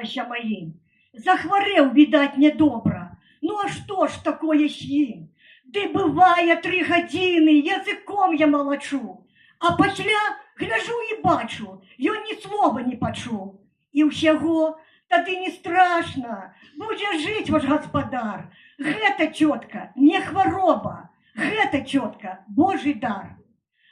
ася маім. Захварэў, відаць, нядобра. Ну а што ж такое з ім? Ды бывае 3 гадзіны, языком я малачу. А пасля гляжу і бачу, ён ні слова не пачуў. І ўсяго тады не страшна, будзе жыць ваш гаспадар. Гэта, цётка, не хвароба, гэта, цётка, Божий дар.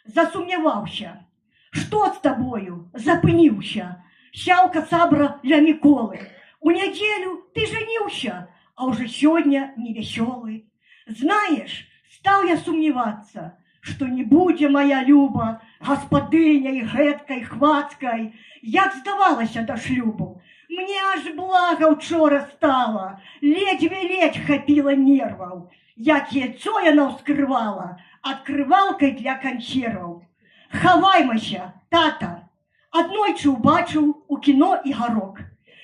Засумняваўся. Што з табою? Запыніўся. Сяўка сабра ля Міколы. У нядзелю ты жаніўся, а ўжо сёння невясёлы. Знаеш, стаў я сумневацца, што не будзе моя Люба гаспадыняй гэткай хвацкай, як здавалася да шлюбу. Мне аж блага учора стала, ледзьве-ледзь хапіла нерваў, як яйцо яна ўскрывала адкрывалкай для кансерваў. Хаваймася, тата. Аднойчы убачыў у кіно Ігарок,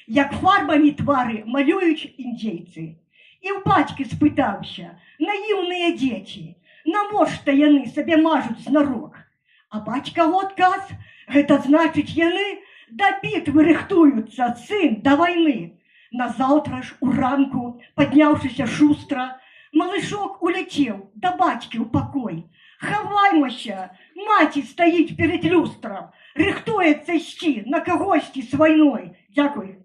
як фарбамі твары малююць індзейцы. І ў бацькі спытаўся: наіўныя дзеці, навошта яны сабе мажуць знарок? А бацька ў адказ: гэта значыць, яны да бітвы рыхтуюцца, сын, да вайны. Назаўтра ж уранку, падняўшыся шустра, малышок уляцеў да бацькі ў пакой. Хаваймася, маці стаіць перед люстрам, рыхтуецца ісці на кагосьці з вайной. Дзякуй.